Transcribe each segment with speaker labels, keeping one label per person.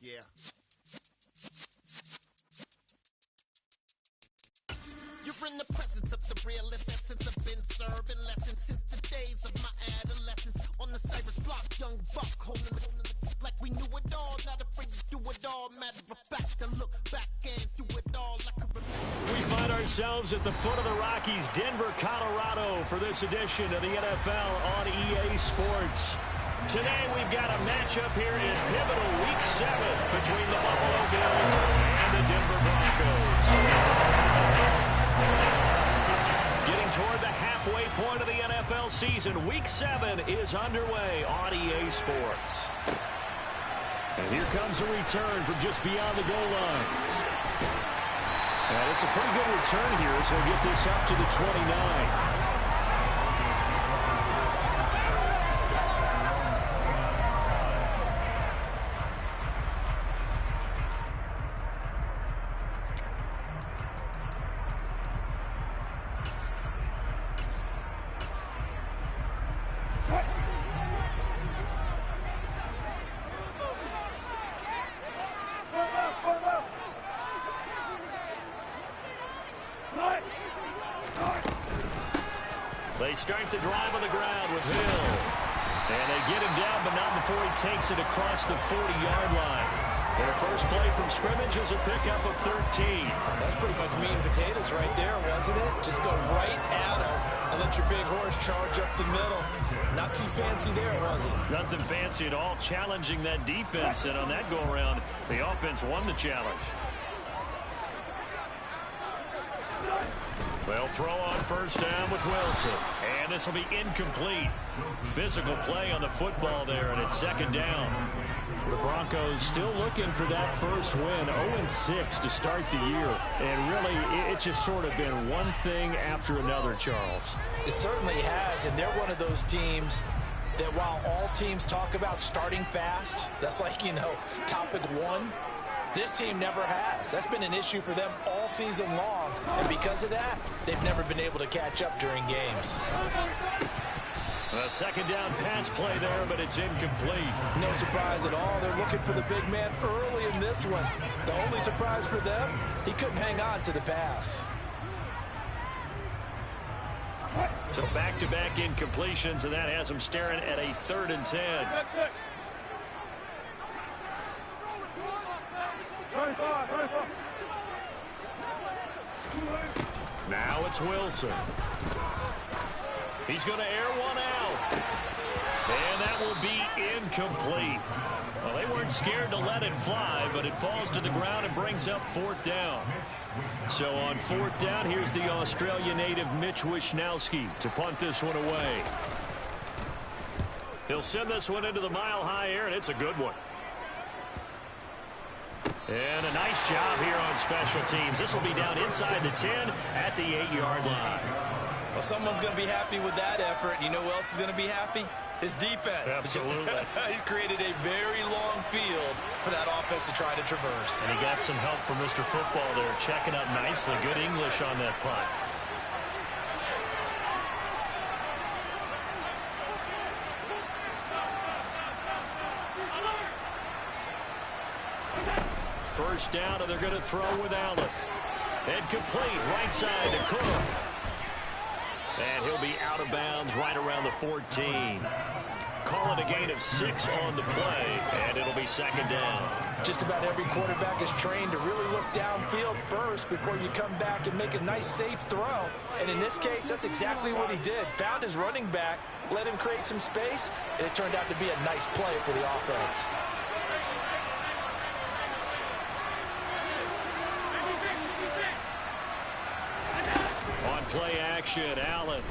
Speaker 1: Yeah. You're in the presence of the realest essence. I've been serving lessons since the days of my adolescence. On the Cyrus block, young buck, holding the like we knew it all. Not afraid to do it all. Matter of fact, to look back and do it all like a remember.
Speaker 2: We find ourselves at the foot of the Rockies, Denver, Colorado, for this edition of the NFL on EA Sports. Today we've got a matchup here in pivotal Week 7 between the Buffalo Bills and the Denver Broncos. Getting toward the halfway point of the NFL season, Week 7 is underway on EA Sports. And here comes a return from just beyond the goal line. And it's a pretty good return here as they'll get this up to the 29. They start the drive on the ground with Hill. And they get him down, but not before he takes it across the 40-yard line. Their first play from scrimmage is a pickup of 13.
Speaker 3: That's pretty much meat and potatoes right there, wasn't it? Just go right at him and let your big horse charge up the middle. Not too fancy there, was it?
Speaker 2: Nothing fancy at all, challenging that defense. And on that go-around, the offense won the challenge. They'll throw on first down with Wilson. And this will be incomplete. Physical play on the football there, and it's second down. The Broncos still looking for that first win. 0-6 to start the year. And really, it's just sort of been one thing after another, Charles.
Speaker 3: It certainly has, and they're one of those teams that while all teams talk about starting fast, that's like, topic one, this team never has. That's been an issue for them all season long. And because of that, they've never been able to catch up during games.
Speaker 2: A second down pass play there, but it's incomplete.
Speaker 3: No surprise at all. They're looking for the big man early in this one. The only surprise for them, he couldn't hang on to the pass.
Speaker 2: So back-to-back incompletions, and that has them staring at a 3rd and 10. Now it's Wilson. He's going to air one out. And that will be incomplete. Well, they weren't scared to let it fly, but it falls to the ground and brings up 4th down. So on 4th down, here's the Australia native Mitch Wishnowsky to punt this one away. He'll send this one into the mile-high air, and it's a good one. And a nice job here on special teams. This will be down inside the 10 at the 8-yard line.
Speaker 3: Well, someone's going to be happy with that effort. You know who else is going to be happy? His defense.
Speaker 2: Absolutely.
Speaker 3: He's created a very long field for that offense to try to traverse.
Speaker 2: And he got some help from Mr. Football there, checking up nicely. Good English on that punt. First down, and they're going to throw with Allen. And complete, right side to Cook. And he'll be out of bounds right around the 14. Calling a gain of 6 on the play, and it'll be second down.
Speaker 3: Just about every quarterback is trained to really look downfield first before you come back and make a nice, safe throw. And in this case, that's exactly what he did. Found his running back, let him create some space, and it turned out to be a nice play for the offense.
Speaker 2: On play action, Allen.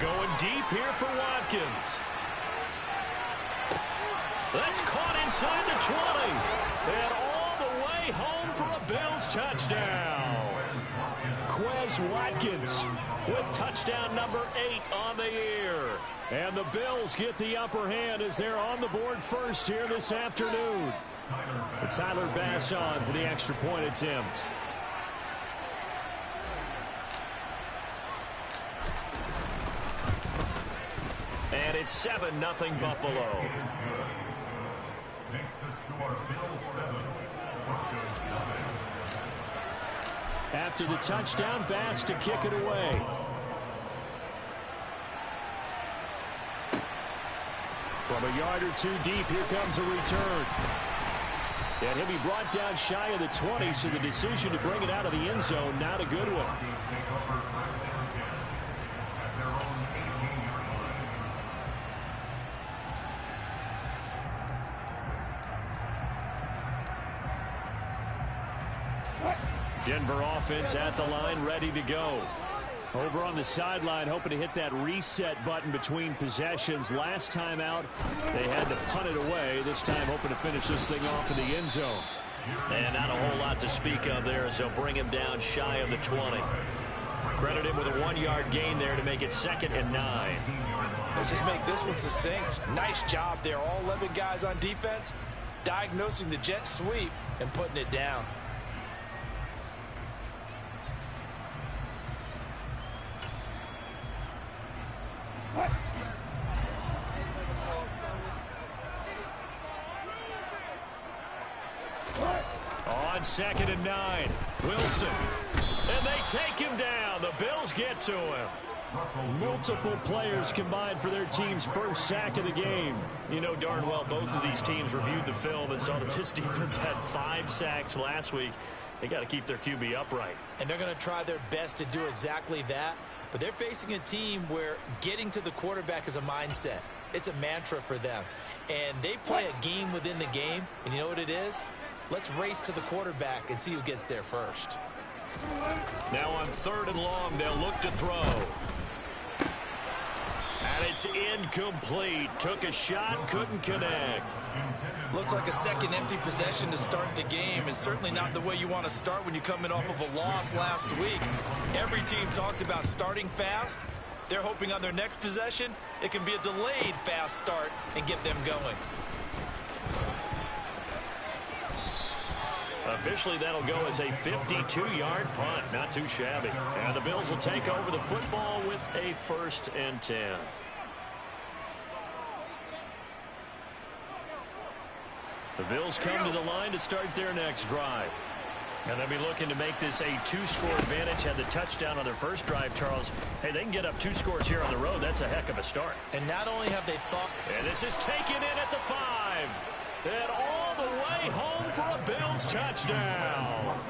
Speaker 2: Going deep here for Watkins. That's caught inside the 20. And all the way home for a Bills touchdown. Quez Watkins with touchdown number 8 on the year. And the Bills get the upper hand as they're on the board first here this afternoon. Tyler Bass on for the extra point attempt. And it's 7-0 Buffalo.
Speaker 4: Makes the score Bills 7, Broncos 0.
Speaker 2: After the touchdown, Bass to kick it away. From a yard or two deep, here comes a return. And he'll be brought down shy of the 20, so the decision to bring it out of the end zone, not a good one. Denver offense at the line, ready to go. Over on the sideline, hoping to hit that reset button between possessions. Last time out, they had to punt it away. This time, hoping to finish this thing off in the end zone. And not a whole lot to speak of there as they'll bring him down shy of the 20. Credit him with a 1-yard gain there to make it 2nd and 9.
Speaker 3: Let's just make this one succinct. Nice job there. All 11 guys on defense, diagnosing the jet sweep and putting it down.
Speaker 2: On 2nd and 9, Wilson. And they take him down. The Bills get to him. Multiple players combined for their team's first sack of the game. You know darn well both of these teams reviewed the film and saw that this defense had 5 sacks last week. They got to keep their QB upright.
Speaker 3: And they're going to try their best to do exactly that. But they're facing a team where getting to the quarterback is a mindset. It's a mantra for them. And they play a game within the game. And you know what it is? Let's race to the quarterback and see who gets there first.
Speaker 2: Now on 3rd and long, they'll look to throw. And it's incomplete. Took a shot, couldn't connect.
Speaker 3: Looks like a second empty possession to start the game, and certainly not the way you want to start when you're coming off of a loss last week. Every team talks about starting fast. They're hoping on their next possession, it can be a delayed fast start and get them going.
Speaker 2: Officially, that'll go as a 52-yard punt. Not too shabby. And the Bills will take over the football with a 1st and 10. The Bills come to the line to start their next drive. And they'll be looking to make this a 2-score advantage. Had the touchdown on their first drive, Charles. Hey, they can get up 2 scores here on the road. That's a heck of a start.
Speaker 3: And not only have they thought...
Speaker 2: And this is taken in at the 5. And all the way home for a Bills touchdown.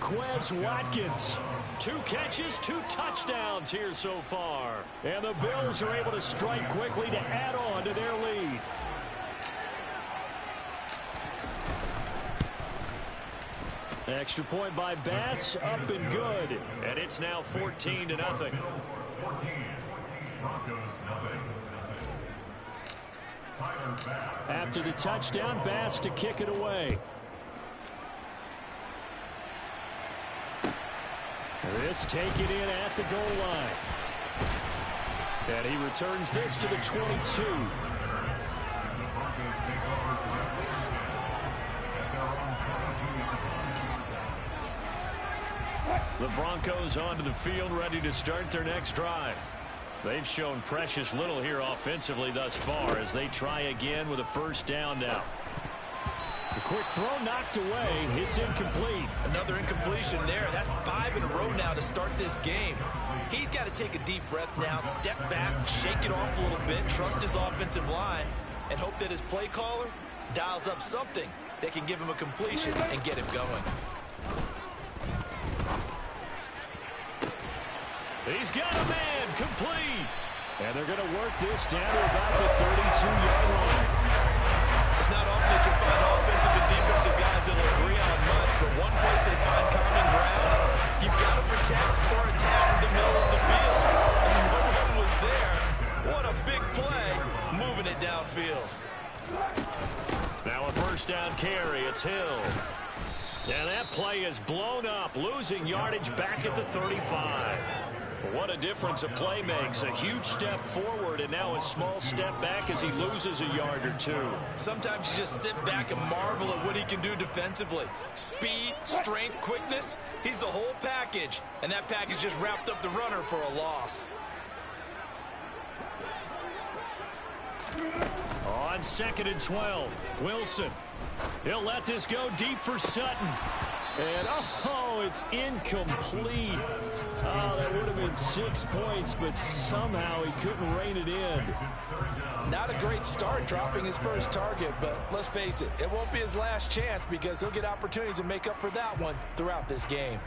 Speaker 2: Quez Watkins. 2 catches, 2 touchdowns here so far. And the Bills are able to strike quickly to add on to their lead. Extra point by Bass, up and good. And it's now 14-0.
Speaker 4: Broncos 0.
Speaker 2: After the touchdown, Bass to kick it away. This taken in at the goal line. And he returns this to the 22. The Broncos onto the field, ready to start their next drive. They've shown precious little here offensively thus far as they try again with a 1st down now. The quick throw knocked away. It's incomplete.
Speaker 3: Another incompletion there. That's 5 in a row now to start this game. He's got to take a deep breath now, step back, shake it off a little bit, trust his offensive line, and hope that his play caller dials up something that can give him a completion and get him going.
Speaker 2: He's got a man, complete. And they're going to work this down to about the 32-yard line.
Speaker 3: It's not often that you find offensive and defensive guys that will agree on much, but one place they find common ground, you've got to protect or attack the middle of the field. And no one was there. What a big play, moving it downfield.
Speaker 2: Now a 1st down carry, it's Hill. And that play is blown up, losing yardage back at the 35. What a difference a play makes. A huge step forward and now a small step back as he loses a yard or 2.
Speaker 3: Sometimes you just sit back and marvel at what he can do defensively. Speed, strength, quickness. He's the whole package. And that package just wrapped up the runner for a loss.
Speaker 2: On 2nd and 12, Wilson. He'll let this go deep for Sutton. And, oh, it's incomplete. Oh, that would have been 6 points, but somehow he couldn't rein it in.
Speaker 3: Not a great start dropping his first target, but let's face it, it won't be his last chance because he'll get opportunities to make up for that one throughout this game.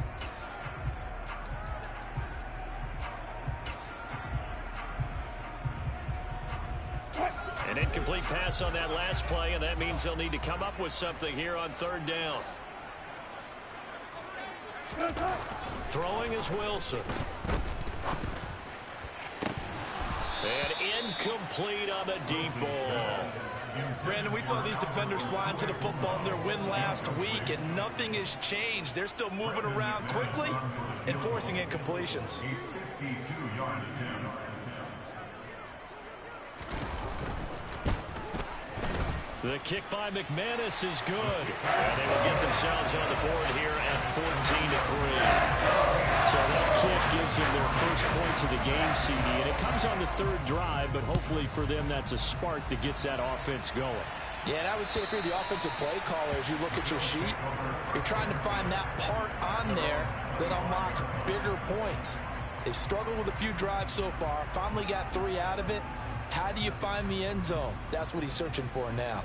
Speaker 2: An incomplete pass on that last play, and that means they'll need to come up with something here on 3rd down. Throwing is Wilson. And incomplete on the deep ball.
Speaker 3: Brandon, we saw these defenders fly into the football in their win last week, and nothing has changed. They're still moving around quickly and forcing incompletions.
Speaker 4: 52-yard attempt.
Speaker 2: The kick by McManus is good. And they will get themselves on the board here at 14-3.
Speaker 5: So that kick gives them their first points of the game, CD. And it comes on the 3rd drive, but hopefully for them that's a spark that gets that offense going.
Speaker 3: Yeah, and I would say if you're the offensive play caller, as you look at your sheet, you're trying to find that part on there that unlocks bigger points. They've struggled with a few drives so far, finally got 3 out of it. How do you find the end zone? That's what he's searching for now.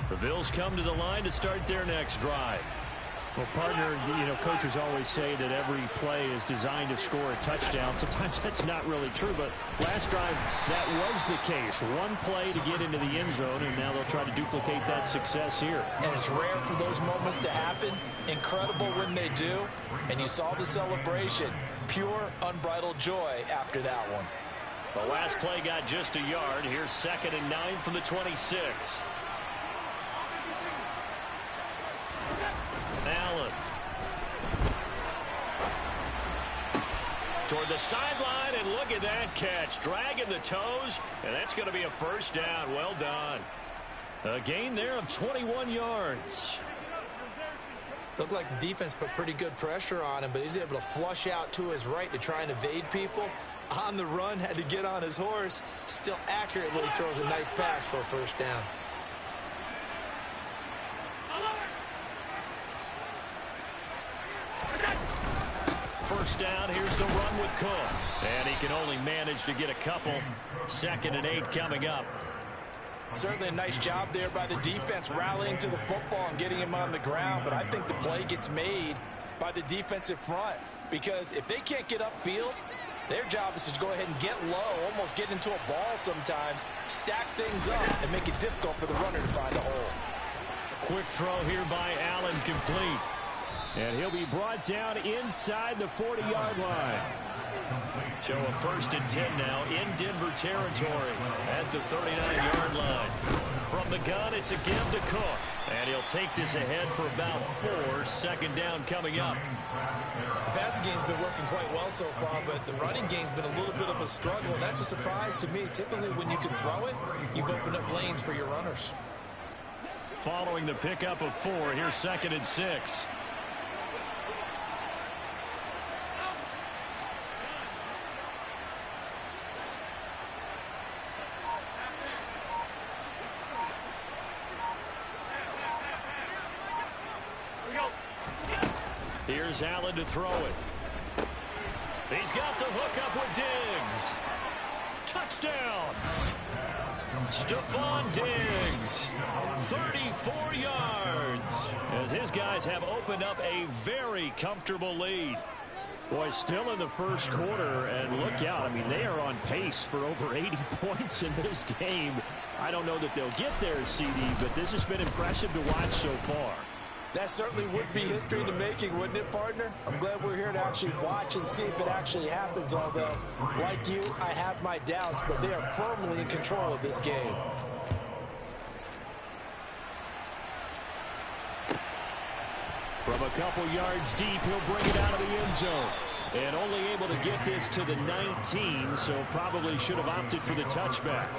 Speaker 2: The Bills come to the line to start their next drive.
Speaker 5: Well, partner, you know, coaches always say that every play is designed to score a touchdown. Sometimes that's not really true, but last drive, that was the case. One play to get into the end zone, and now they'll try to duplicate that success here.
Speaker 3: And it's rare for those moments to happen. Incredible when they do. And you saw the celebration. Pure, unbridled joy after that one.
Speaker 2: The last play got just a yard. Here's 2nd and 9 from the 26. Allen. Toward the sideline, and look at that catch. Dragging the toes, and that's going to be a first down. Well done. A gain there of 21 yards.
Speaker 3: Looked like the defense put pretty good pressure on him, but he's able to flush out to his right to try and evade people. On the run, had to get on his horse. Still accurately throws a nice pass for a first down.
Speaker 2: First down, here's the run with Cook. And he can only manage to get a couple. 2nd and 8 coming up.
Speaker 3: Certainly a nice job there by the defense rallying to the football and getting him on the ground, but I think the play gets made by the defensive front because if they can't get upfield, their job is to go ahead and get low, almost get into a ball sometimes, stack things up, and make it difficult for the runner to find a hole.
Speaker 2: Quick throw here by Allen, complete.
Speaker 5: And he'll be brought down inside the 40-yard line.
Speaker 2: So a 1st and 10 now in Denver territory at the 39-yard line. From the gun, it's a give to Cook. And he'll take this ahead for about 4. 2nd down coming up.
Speaker 3: The passing game's been working quite well so far, but the running game's been a little bit of a struggle. That's a surprise to me. Typically, when you can throw it, you've opened up lanes for your runners.
Speaker 2: Following the pickup of 4, here's 2nd and 6. Here's Allen to throw it. He's got the hook up with Diggs. Touchdown. Stephon Diggs. 34 yards. As his guys have opened up a very comfortable lead.
Speaker 5: Boy, still in the first quarter, and look out. I mean, they are on pace for over 80 points in this game. I don't know that they'll get there, CD, but this has been impressive to watch so far.
Speaker 3: That certainly would be history in the making, wouldn't it, partner? I'm glad we're here to actually watch and see if it actually happens, although, like you, I have my doubts, but they are firmly in control of this game.
Speaker 5: From a couple yards deep, he'll bring it out of the end zone. And only able to get this to the 19, so probably should have opted for the touchback.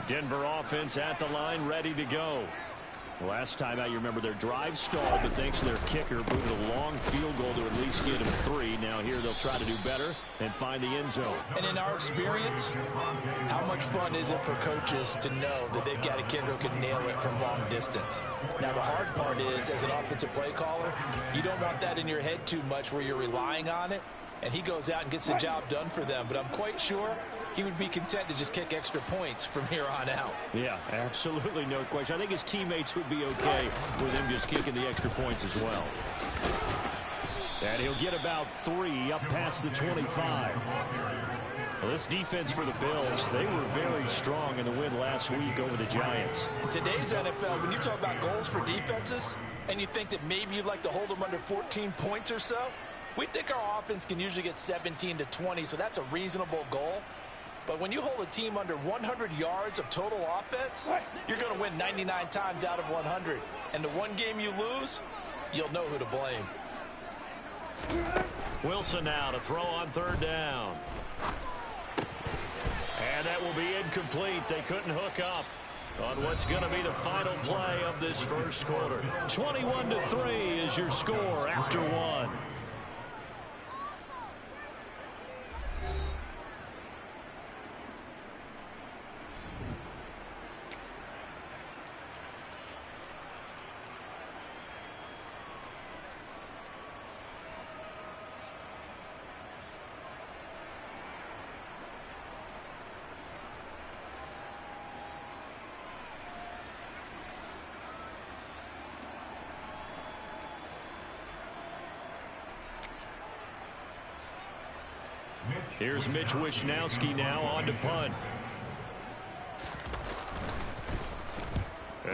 Speaker 2: Denver offense at the line, ready to go. Last time out, you remember their drive stalled, but thanks to their kicker, booted a long field goal to at least get them 3. Now here they'll try to do better and find the end zone.
Speaker 3: And in our experience, how much fun is it for coaches to know that they've got a kicker who can nail it from long distance? Now the hard part is, as an offensive play caller, you don't want that in your head too much where you're relying on it, and he goes out and gets the job done for them. But I'm quite sure he would be content to just kick extra points from here on out.
Speaker 5: Yeah, absolutely no question. I think his teammates would be okay with him just kicking the extra points as well. And he'll get about 3 up past the 25. Well, this defense for the Bills, they were very strong in the win last week over the Giants.
Speaker 3: In today's NFL, when you talk about goals for defenses, and you think that maybe you'd like to hold them under 14 points or so, we think our offense can usually get 17 to 20, so that's a reasonable goal. But when you hold a team under 100 yards of total offense, you're going to win 99 times out of 100. And the one game you lose, you'll know who to blame.
Speaker 2: Wilson now to throw on 3rd down. And that will be incomplete. They couldn't hook up on what's going to be the final play of this first quarter. 21-3 is your score after 1. Here's Mitch Wishnowsky now on to punt.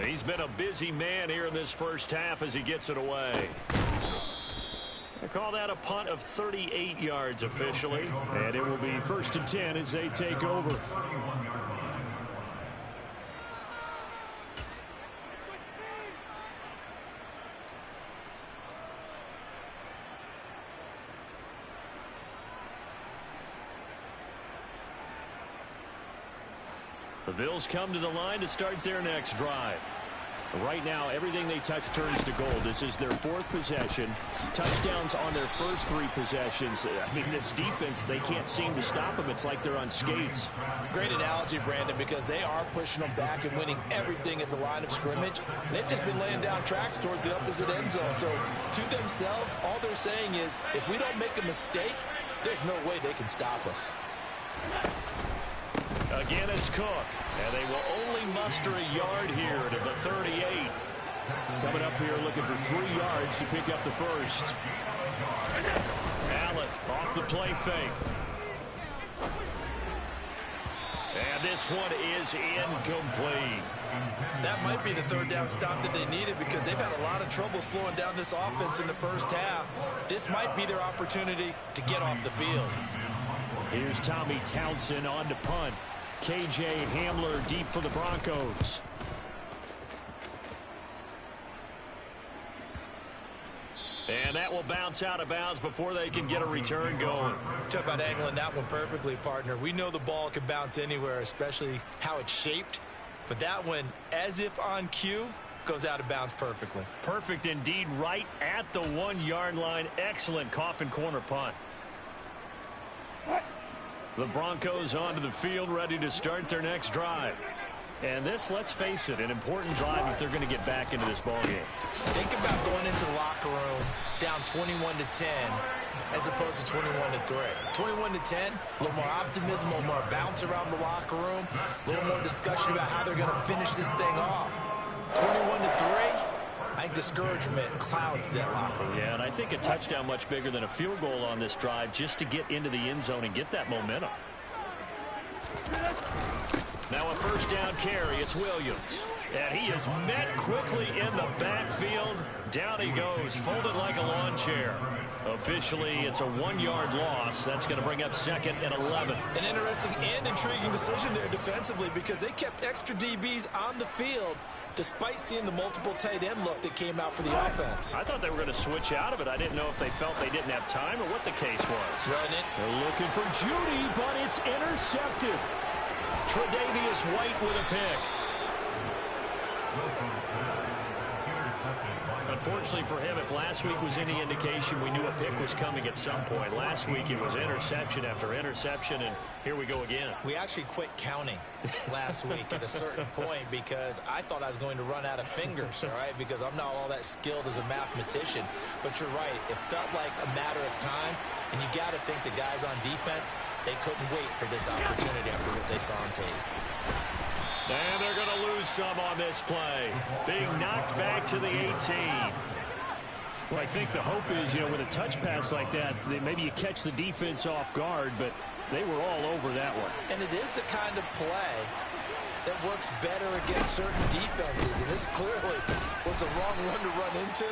Speaker 2: He's been a busy man here in this first half as he gets it away. They call that a punt of 38 yards officially. And it will be 1st and 10 as they take over. The Bills come to the line to start their next drive. Right now, everything they touch turns to gold. This is their 4th possession. Touchdowns on their first 3 possessions. I mean, this defense, they can't seem to stop them. It's like they're on skates.
Speaker 3: Great analogy, Brandon, because they are pushing them back and winning everything at the line of scrimmage. They've just been laying down tracks towards the opposite end zone. So, to themselves, all they're saying is, if we don't make a mistake, there's no way they can stop us.
Speaker 2: Again, it's Cook, and they will only muster a yard here to the 38. Coming up here looking for 3 yards to pick up the first. Allen off the play fake. And this one is incomplete.
Speaker 3: That might be the 3rd down stop that they needed because they've had a lot of trouble slowing down this offense in the first half. This might be their opportunity to get off the field.
Speaker 5: Here's Tommy Townsend on to punt. KJ Hamler deep for the Broncos.
Speaker 2: And that will bounce out of bounds before they can get a return going.
Speaker 3: Talk about angling that one perfectly, partner. We know the ball can bounce anywhere, especially how it's shaped. But that one, as if on cue, goes out of bounds perfectly.
Speaker 2: Perfect indeed, right at the 1-yard line. Excellent coffin corner punt. The Broncos onto the field, ready to start their next drive. And this, let's face it, an important drive if they're going to get back into this ballgame.
Speaker 3: Think about going into the locker room down 21-10 as opposed to 21-3. 21-10, a little more optimism, a little more bounce around the locker room, a little more discussion about how they're going to finish this thing off. 21-3. I think discouragement clouds that locker room.
Speaker 2: Yeah, and I think a touchdown much bigger than a field goal on this drive just to get into the end zone and get that momentum. Now a 1st down carry. It's Williams. And he is met quickly in the backfield. Down he goes, folded like a lawn chair. Officially, it's a 1-yard loss. That's going to bring up 2nd and 11.
Speaker 3: An interesting and intriguing decision there defensively because they kept extra DBs on the field despite seeing the multiple tight end look that came out for the offense.
Speaker 2: I thought they were going to switch out of it. I didn't know if they felt they didn't have time or what the case was.
Speaker 3: Run it.
Speaker 5: They're looking for Judy, but it's intercepted.
Speaker 2: Tre'Davious White with a pick. Unfortunately for him, if last week was any indication, we knew a pick was coming at some point. Last week it was interception after interception, and here we go again.
Speaker 3: We actually quit counting last week at a certain point because I thought I was going to run out of fingers, all right, because I'm not all that skilled as a mathematician. But you're right. It felt like a matter of time, and you got to think the guys on defense, they couldn't wait for this opportunity after what they saw on tape.
Speaker 2: And they're going to lose some on this play. Being knocked back to the 18.
Speaker 5: Well, I think the hope is, with a touch pass like that, maybe you catch the defense off guard, but they were all over that one.
Speaker 3: And it is the kind of play that works better against certain defenses. And this clearly was the wrong one to run into.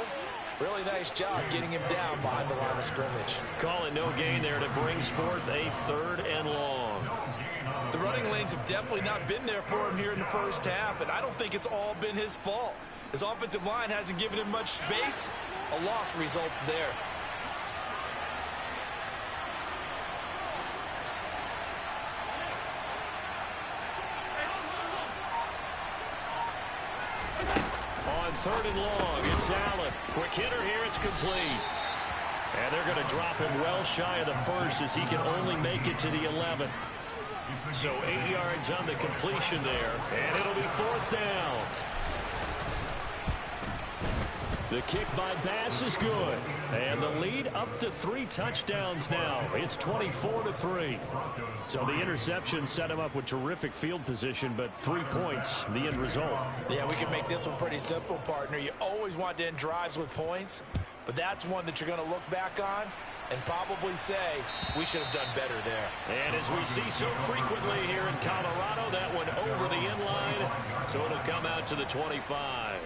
Speaker 3: Really nice job getting him down behind the line of scrimmage.
Speaker 2: Calling no gain there, and it brings forth a 3rd and long.
Speaker 3: The running lanes have definitely not been there for him here in the first half, and I don't think it's all been his fault. His offensive line hasn't given him much space. A loss results there.
Speaker 2: On 3rd and long, it's Allen. Quick hitter here, it's complete. And they're going to drop him well shy of the first as he can only make it to the 11. So 8 yards on the completion there, and it'll be 4th down. The kick by Bass is good, and the lead up to 3 touchdowns now. It's 24-3. So the interception set him up with terrific field position, but 3 points, the end result.
Speaker 3: Yeah, we can make this one pretty simple, partner. You always want to end drives with points, but that's one that you're going to look back on and probably say, we should have done better there.
Speaker 2: And as we see so frequently here in Colorado, that one over the end line, so it'll come out to the 25.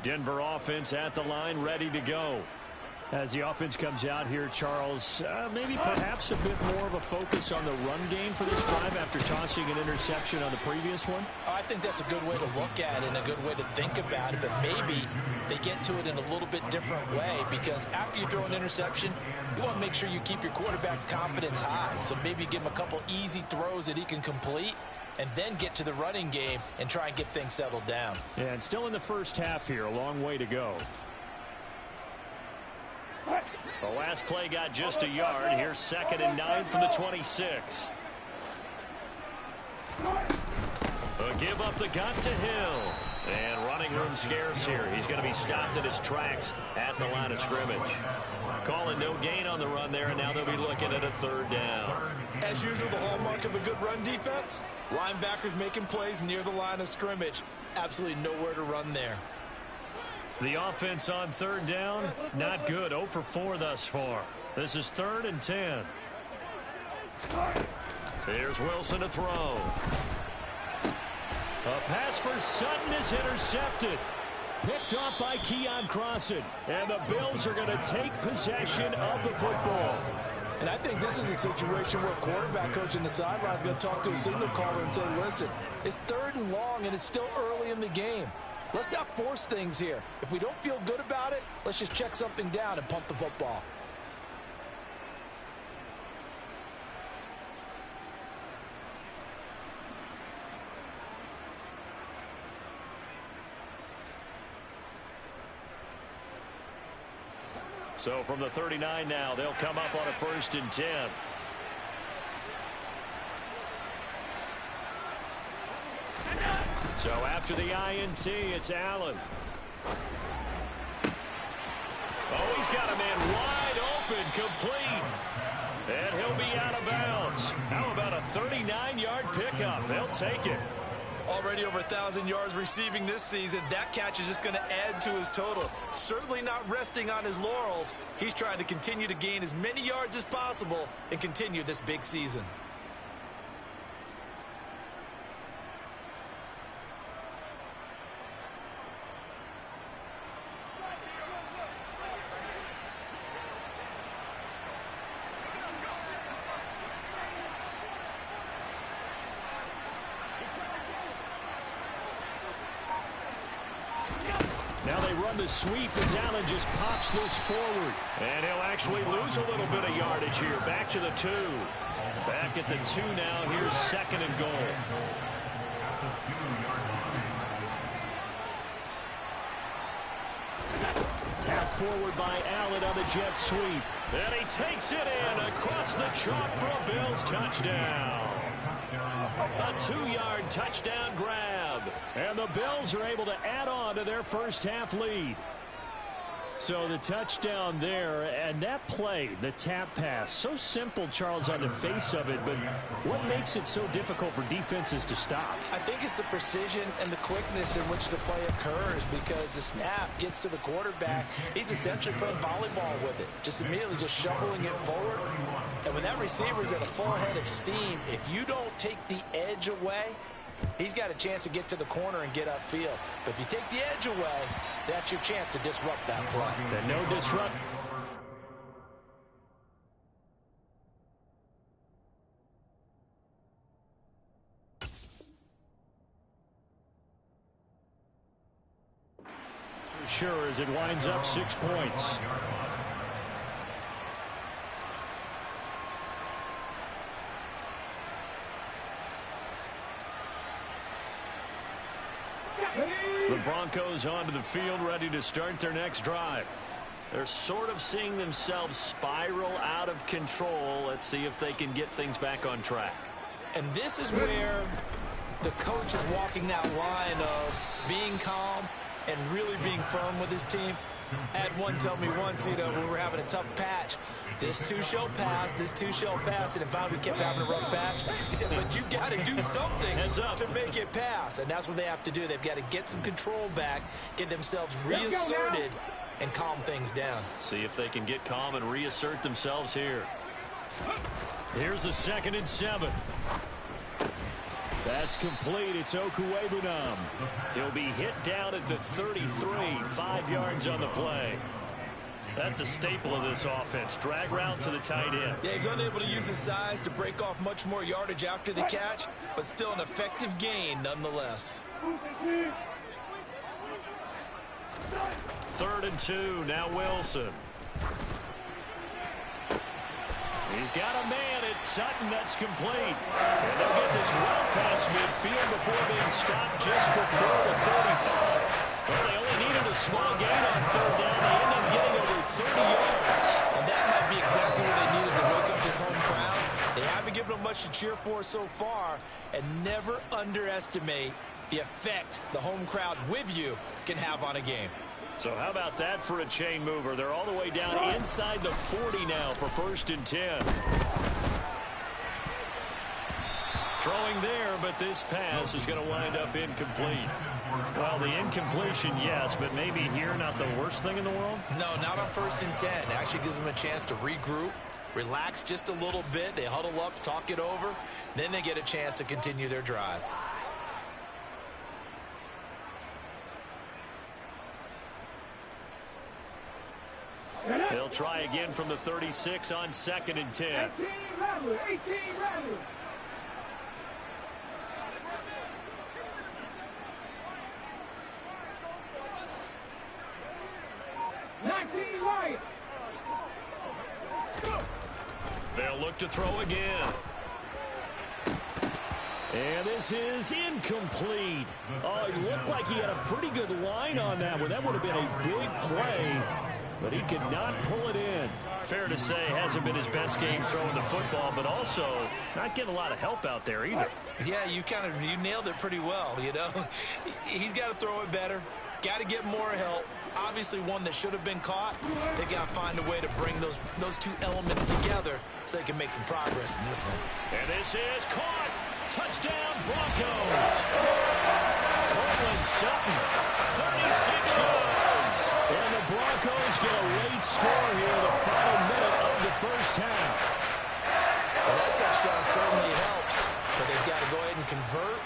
Speaker 2: Denver offense at the line, ready to go.
Speaker 5: As the offense comes out here, Charles, maybe perhaps a bit more of a focus on the run game for this drive after tossing an interception on the previous one?
Speaker 3: I think that's a good way to look at it and a good way to think about it, but maybe they get to it in a little bit different way because after you throw an interception, you want to make sure you keep your quarterback's confidence high. So maybe give him a couple easy throws that he can complete and then get to the running game and try and get things settled down.
Speaker 5: Yeah, and still in the first half here, a long way to go.
Speaker 2: The last play got just a yard. Here's 2nd and 9 from the 26. A give up the gut to Hill. And running room scarce here. He's going to be stopped in his tracks at the line of scrimmage. Calling no gain on the run there, and now they'll be looking at a 3rd down.
Speaker 3: As usual, the hallmark of a good run defense, linebackers making plays near the line of scrimmage. Absolutely nowhere to run there.
Speaker 2: The offense on 3rd down, not good. 0 for 4 thus far. This is 3rd and 10. Here's Wilson to throw. A pass for Sutton is intercepted. Picked off by Keon Crossan. And the Bills are going to take possession of the football.
Speaker 3: And I think this is a situation where a quarterback coach in the sideline is going to talk to a signal caller and say, listen, it's 3rd and long and it's still early in the game. Let's not force things here. If we don't feel good about it, let's just check something down and punt the football.
Speaker 2: So from the 39 now, they'll come up on a 1st and 10. So after the INT, it's Allen. Oh, he's got a man wide open, complete. And he'll be out of bounds. How about a 39-yard pickup? They'll take it.
Speaker 3: Already over 1,000 yards receiving this season. That catch is just going to add to his total. Certainly not resting on his laurels. He's trying to continue to gain as many yards as possible and continue this big season.
Speaker 5: Now they run the sweep as Allen just pops this forward.
Speaker 2: And he'll actually lose a little bit of yardage here. Back to the 2. Back at the 2 now. Here's 2nd and goal.
Speaker 5: Tapped forward by Allen on the jet sweep.
Speaker 2: And he takes it in across the chalk for a Bills touchdown. A 2-yard touchdown grab.
Speaker 5: And the Bills are able to add on to their first half lead. So the touchdown there, and that play, the tap pass, so simple, Charles, on the face of it, but what makes it so difficult for defenses to stop?
Speaker 3: I think it's the precision and the quickness in which the play occurs, because the snap gets to the quarterback. He's essentially playing volleyball with it, just immediately just shoveling it forward. And when that receiver's at a full head of steam, if you don't take the edge away, he's got a chance to get to the corner and get upfield. But if you take the edge away, that's your chance to disrupt that play.
Speaker 5: And no disrupt. For sure, as it winds up 6 points. The Broncos onto the field, ready to start their next drive. They're sort of seeing themselves spiral out of control. Let's see if they can get things back on track.
Speaker 3: And this is where the coach is walking that line of being calm and really being firm with his team. I had one tell me once, when we were having a tough patch, this too shall pass, this too shall pass, and finally we kept having a rough patch. He said, but you got to do something to make it pass, and that's what they have to do. They've got to get some control back, get themselves reasserted, and calm things down.
Speaker 2: See if they can get calm and reassert themselves here.
Speaker 5: Here's a 2nd and 7. That's complete. It's Okuwebunam. He'll be hit down at the 33, 5 yards on the play. That's a staple of this offense. Drag route to the tight end.
Speaker 3: Yeah, he's unable to use his size to break off much more yardage after the catch, but still an effective gain nonetheless.
Speaker 2: 3rd and 2. Now Wilson. He's got a man. It's Sutton. That's complete. And they'll get this well past midfield before being stopped just before the 35. Well, they only needed a small gain on 3rd down. They end up getting over 30 yards.
Speaker 3: And that might be exactly what they needed to wake up this home crowd. They haven't given them much to cheer for so far. And never underestimate the effect the home crowd with you can have on a game.
Speaker 2: So how about that for a chain mover? They're all the way down inside the 40 now for 1st and 10. Throwing there, but this pass is going to wind up incomplete.
Speaker 5: Well, the incompletion, yes, but maybe here not the worst thing in the world?
Speaker 3: No, not on 1st and 10. It actually gives them a chance to regroup, relax just a little bit. They huddle up, talk it over. Then they get a chance to continue their drive.
Speaker 2: They'll try again from the 36 on 2nd and 10.
Speaker 6: 18 rattle, 18 rattle. 19 light.
Speaker 2: They'll look to throw again.
Speaker 5: And this is incomplete. Oh, it looked like he had a pretty good line on that one. That would have been a big play, but he could not pull it in.
Speaker 2: Fair to say, hasn't been his best game throwing the football, but also not getting a lot of help out there either.
Speaker 3: Yeah, you nailed it pretty well, He's got to throw it better. Got to get more help. Obviously one that should have been caught. They got to find a way to bring those two elements together so they can make some progress in this one.
Speaker 2: And this is caught. Touchdown Broncos. Cortland Sutton, 36 yards.
Speaker 5: And the Broncos get a late score here, the final minute of the first half.
Speaker 3: Well, that touchdown certainly helps, but they've got to go ahead and convert,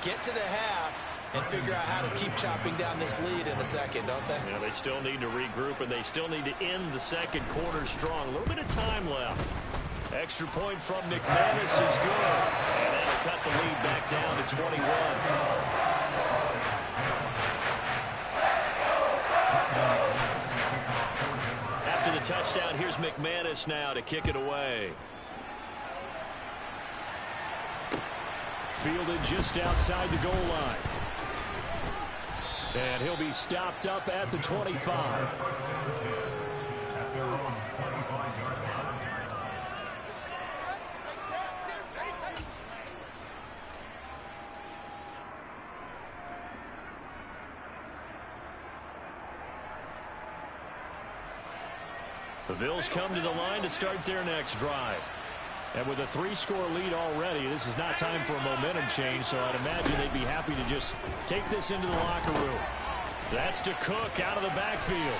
Speaker 3: get to the half, and figure out how to keep chopping down this lead in the second, don't they?
Speaker 2: Yeah, they still need to regroup, and they still need to end the second quarter strong. A little bit of time left. Extra point from McManus is good. And that'll cut the lead back down to 21. touchdown. Here's McManus now to kick it away.
Speaker 5: Fielded just outside the goal line. And he'll be stopped up at the 25. The Bills come to the line to start their next drive. And with a 3-score lead already, this is not time for a momentum change, so I'd imagine they'd be happy to just take this into the locker room. That's to Cook out of the backfield.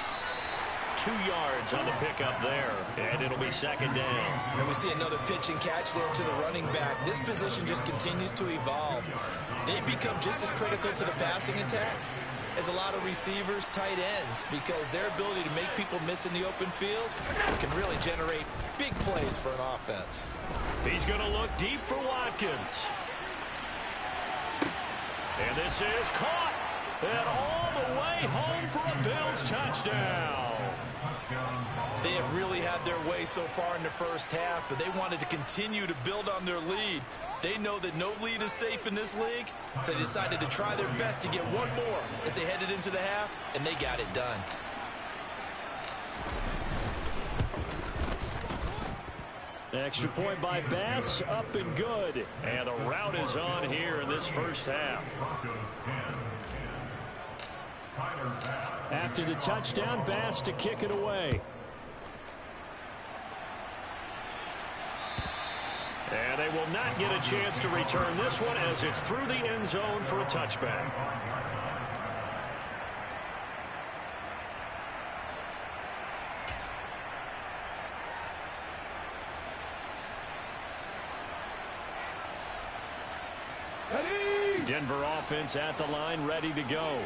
Speaker 2: 2 yards on the pickup there, and it'll be second down.
Speaker 3: And we see another pitch and catch there to the running back. This position just continues to evolve. They become just as critical to the passing attack as a lot of receivers, tight ends, because their ability to make people miss in the open field can really generate big plays for an offense.
Speaker 2: He's going to look deep for Watkins. And this is caught. And all the way home for a Bills touchdown.
Speaker 3: They have really had their way so far in the first half, but they wanted to continue to build on their lead. They know that no lead is safe in this league, so they decided to try their best to get one more as they headed into the half, and they got it done.
Speaker 5: Extra point by Bass, up and good.
Speaker 2: And the route is on here in this first half.
Speaker 5: After the touchdown, Bass to kick it away.
Speaker 2: And they will not get a chance to return this one as it's through the end zone for a touchback. Denver offense at the line, ready to go.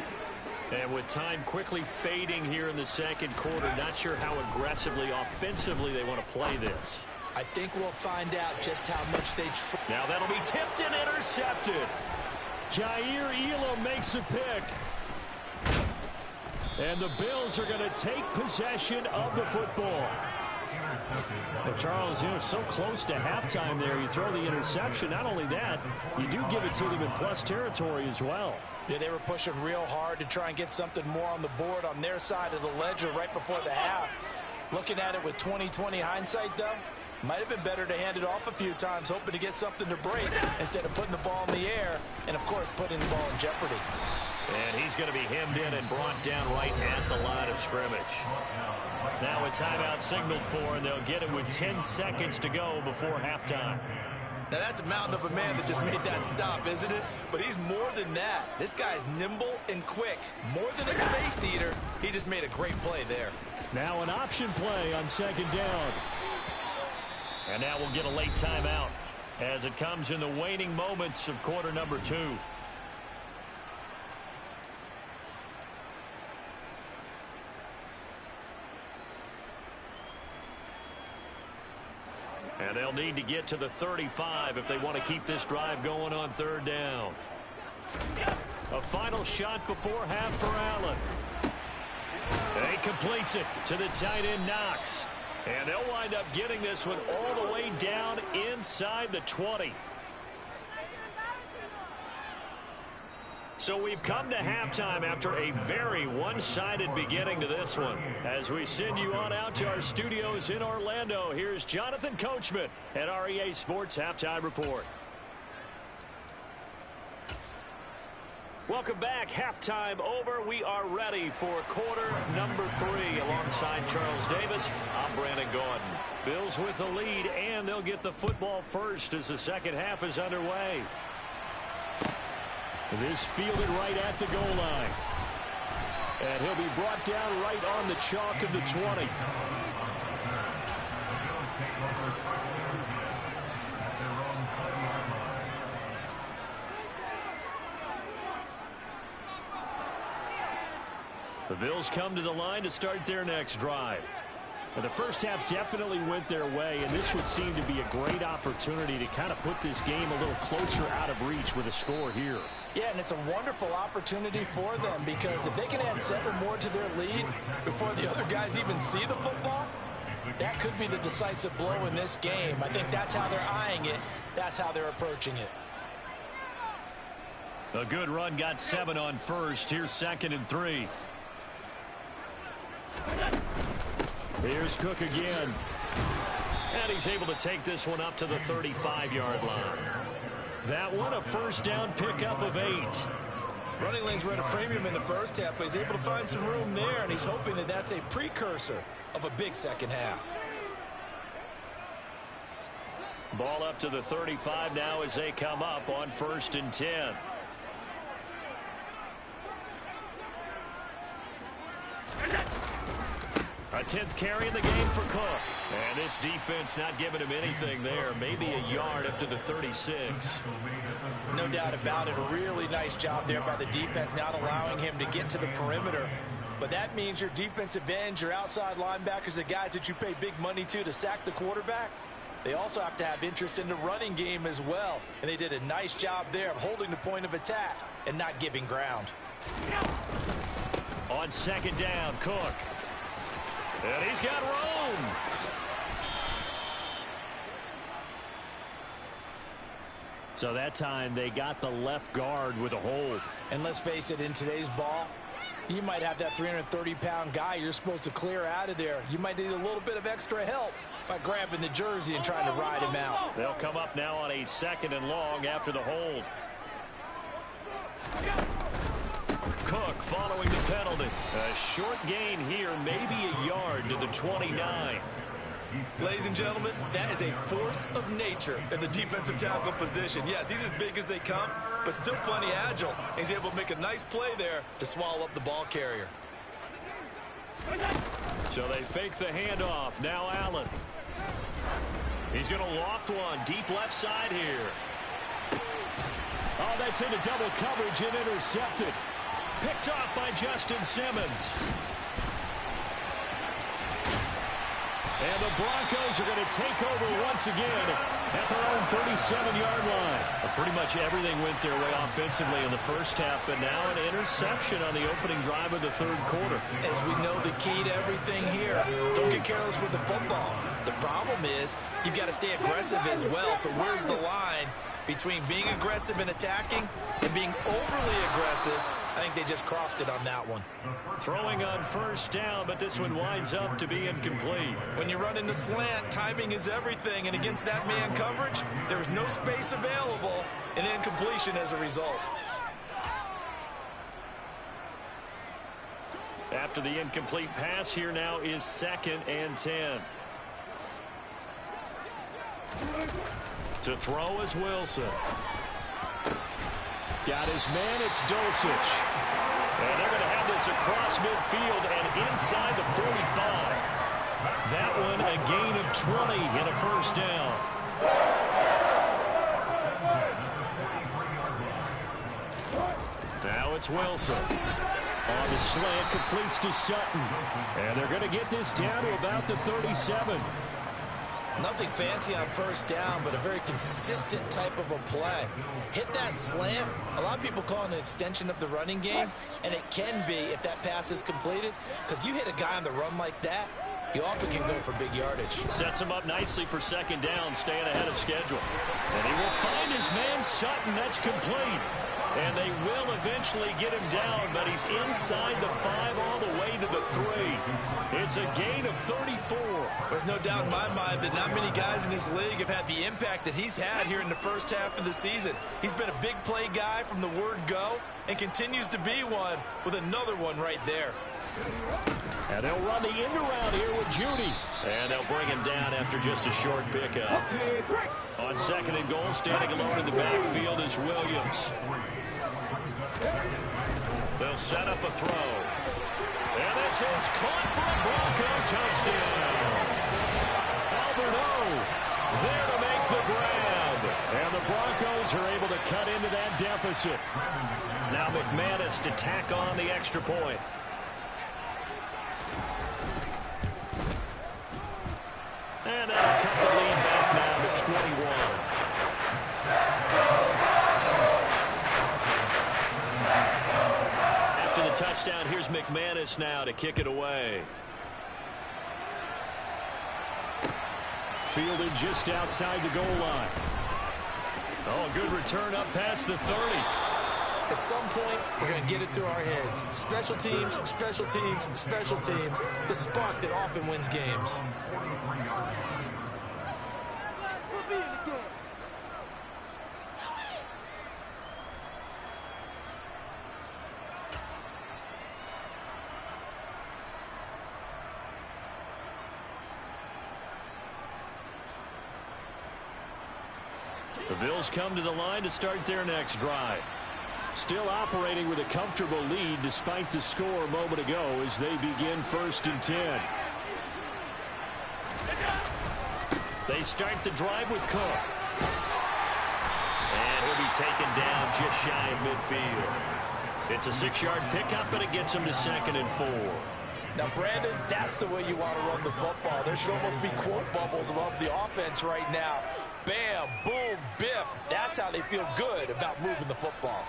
Speaker 2: And with time quickly fading here in the second quarter, not sure how aggressively, offensively they want to play this.
Speaker 3: I think we'll find out just how much they try.
Speaker 2: Now that'll be tipped and intercepted.
Speaker 5: Kaiir Elam makes a pick. And the Bills are going to take possession of the football. Well, Charles, so close to halftime there. You throw the interception. Not only that, you do give it to them in plus territory as well.
Speaker 3: Yeah, they were pushing real hard to try and get something more on the board on their side of the ledger right before the half. Looking at it with 20/20 hindsight, though, might have been better to hand it off a few times, hoping to get something to break instead of putting the ball in the air and, of course, putting the ball in jeopardy.
Speaker 2: And he's going to be hemmed in and brought down right at the line of scrimmage. Now a timeout signaled for, and they'll get it with 10 seconds to go before halftime.
Speaker 3: Now that's a mountain of a man that just made that stop, isn't it? But he's more than that. This guy's nimble and quick. More than a space eater, he just made a great play there.
Speaker 5: Now an option play on second down.
Speaker 2: And now we'll get a late timeout as it comes in the waning moments of quarter number 2. And they'll need to get to the 35 if they want to keep this drive going on third down. A final shot before half for Allen. And he completes it to the tight end Knox. And they'll wind up getting this one all the way down inside the 20. So we've come to halftime after a very one-sided beginning to this one. As we send you on out to our studios in Orlando, here's Jonathan Coachman at REA Sports Halftime Report. Welcome back. Halftime over. We are ready for quarter number 3. Alongside Charles Davis, I'm Brandon Gordon. Bills with the lead, and they'll get the football first as the second half is underway.
Speaker 5: This fielded right at the goal line. And he'll be brought down right on the chalk of the 20.
Speaker 2: The Bills come to the line to start their next drive.
Speaker 5: Well, the first half definitely went their way, and this would seem to be a great opportunity to kind of put this game a little closer out of reach with a score here.
Speaker 3: Yeah, and it's a wonderful opportunity for them because if they can add 7 more to their lead before the other guys even see the football, That could be the decisive blow in this game. I think that's how they're eyeing it. That's how they're approaching it.
Speaker 2: A good run, got 7 on first. Here's 2nd and 3.
Speaker 5: Here's Cook again.
Speaker 2: And he's able to take this one up to the 35-yard line. That one a first down pickup of 8.
Speaker 3: Running lanes were at a premium in the first half, but he's able to find some room there, and he's hoping that that's a precursor of a big second half.
Speaker 2: Ball up to the 35 now as they come up on 1st and 10. A 10th carry in the game for Cook. And this defense not giving him anything there. Maybe a yard up to the 36.
Speaker 3: No doubt about it. A really nice job there by the defense, not allowing him to get to the perimeter. But that means your defensive ends, your outside linebackers, the guys that you pay big money to sack the quarterback, they also have to have interest in the running game as well. And they did a nice job there of holding the point of attack and not giving ground.
Speaker 2: On 2nd down, Cook. And he's got room.
Speaker 5: So that time they got the left guard with a hold.
Speaker 3: And let's face it, in today's ball, you might have that 330-pound guy you're supposed to clear out of there. You might need a little bit of extra help by grabbing the jersey and trying to ride him out.
Speaker 2: They'll come up now on a 2nd and long after the hold. Cook following the penalty. A short gain here, maybe a yard to the 29.
Speaker 3: Ladies and gentlemen, that is a force of nature in the defensive tackle position. Yes, he's as big as they come, but still plenty agile. He's able to make a nice play there to swallow up the ball carrier.
Speaker 2: So they fake the handoff. Now Allen. He's going to loft one. Deep left side here.
Speaker 5: Oh, that's into double coverage and intercepted.
Speaker 2: Picked off by Justin Simmons.
Speaker 5: And the Broncos are going to take over once again at their own 37-yard line.
Speaker 2: Pretty much everything went their way offensively in the first half, but now an interception on the opening drive of the 3rd quarter.
Speaker 3: As we know, the key to everything here, don't get careless with the football. The problem is you've got to stay aggressive as well. So where's the line between being aggressive and attacking and being overly aggressive? I think they just crossed it on that one.
Speaker 2: Throwing on 1st down, but this one winds up to be incomplete.
Speaker 3: When you run into slant, timing is everything, and against that man coverage, there's no space available, and incompletion as a result.
Speaker 2: After the incomplete pass, here now is 2nd and 10. To throw is Wilson.
Speaker 5: Got his man, it's Dulcich.
Speaker 2: And they're going to have this across midfield and inside the 45. That one a gain of 20 and a 1st down. Now it's Wilson.
Speaker 5: On the slant, completes to Sutton. And they're going to get this down to about the 37.
Speaker 3: Nothing fancy on 1st down, but a very consistent type of a play. Hit that slant. A lot of people call it an extension of the running game, and it can be if that pass is completed, because you hit a guy on the run like that, you often can go for big yardage.
Speaker 2: Sets him up nicely for 2nd down, staying ahead of schedule. And he will find his man Sutton. That's complete. And they will eventually get him down, but he's inside the 5 all the way to the 3. It's a gain of 34.
Speaker 3: There's no doubt in my mind that not many guys in this league have had the impact that he's had here in the first half of the season. He's been a big play guy from the word go and continues to be one with another one right there.
Speaker 5: And they'll run the end around here with Judy.
Speaker 2: And they'll bring him down after just a short pickup. On 2nd and goal, standing alone in the backfield is Williams. They'll set up a throw. And this is caught for a Bronco touchdown. Albert O there to make the grab.
Speaker 5: And the Broncos are able to cut into that deficit.
Speaker 2: Now McManus to tack on the extra point. And they'll cut the lead back now to 21. After the touchdown, here's McManus now to kick it away. fielded just outside the goal line. Oh, good return up past the 30.
Speaker 3: At some point, we're going to get it through our heads. Special teams, special teams, special teams. The spark that often wins games.
Speaker 2: The Bills come to the line to start their next drive. Still operating with a comfortable lead despite the score a moment ago as they begin 1st and 10. They start the drive with Cook. And he'll be taken down just shy of midfield. It's a 6-yard pickup, and it gets him to 2nd and 4.
Speaker 3: Now, Brandon, that's the way you want to run the football. There should almost be quote bubbles above the offense right now. Bam, boom, biff. That's how they feel good about moving the football.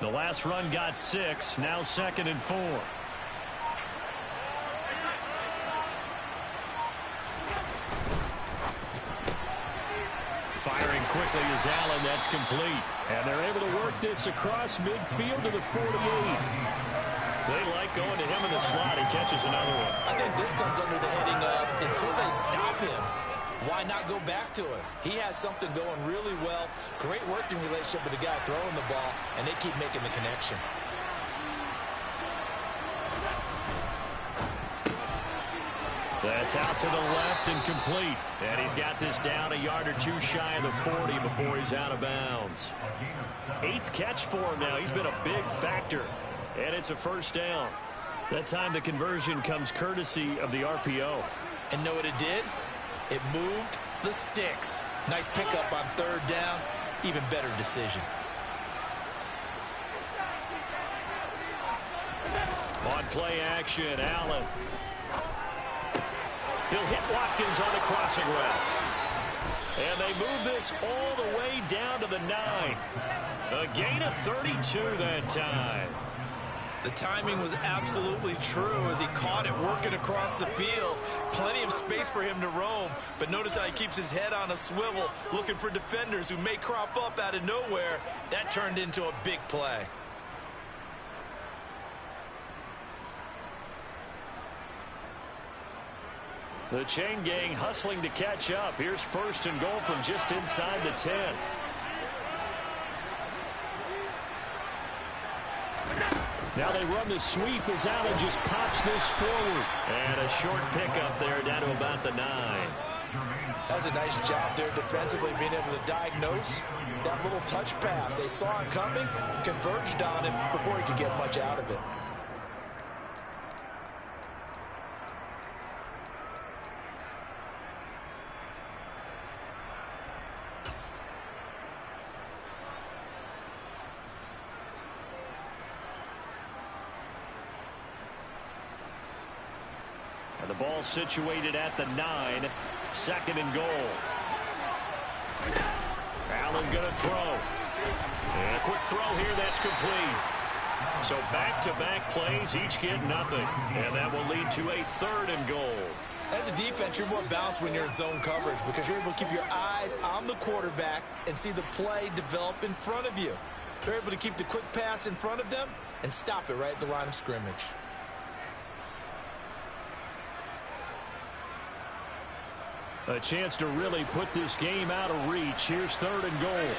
Speaker 2: The last run got 6, now 2nd and 4. Firing quickly is Allen. That's complete. And they're able to work this across midfield to the 48. They like going to him in the slot. He catches another one.
Speaker 3: I think this comes under the heading of until they stop him, why not go back to him? He has something going really well. Great working relationship with the guy throwing the ball, and they keep making the connection.
Speaker 2: That's out to the left and complete. And he's got this down a yard or two shy of the 40 before he's out of bounds. 8th catch for him now. He's been a big factor. And it's a 1st down. That time the conversion comes courtesy of the RPO.
Speaker 3: And know what it did? It moved the sticks. Nice pickup on 3rd down. Even better decision.
Speaker 2: On play action, Allen. He'll hit Watkins on the crossing route. And they move this all the way down to the 9. A gain of 32 that time.
Speaker 3: The timing was absolutely true as he caught it working across the field. Plenty of space for him to roam, but notice how he keeps his head on a swivel, looking for defenders who may crop up out of nowhere. That turned into a big play.
Speaker 2: The chain gang hustling to catch up. Here's 1st and goal from just inside the 10. Now they run the sweep as Allen just pops this forward. And a short pickup there down to about the 9.
Speaker 3: That was a nice job there defensively, being able to diagnose that little touch pass. They saw it coming, converged on it before he could get much out of it.
Speaker 2: And the ball situated at the 9. 2nd and goal. Allen going to throw. And a quick throw here. That's complete. So back-to-back plays, each get nothing. And that will lead to a 3rd and goal.
Speaker 3: As a defense, you're more balanced when you're in zone coverage because you're able to keep your eyes on the quarterback and see the play develop in front of you. They're able to keep the quick pass in front of them and stop it right at the line of scrimmage.
Speaker 2: A chance to really put this game out of reach. Here's 3rd and goal.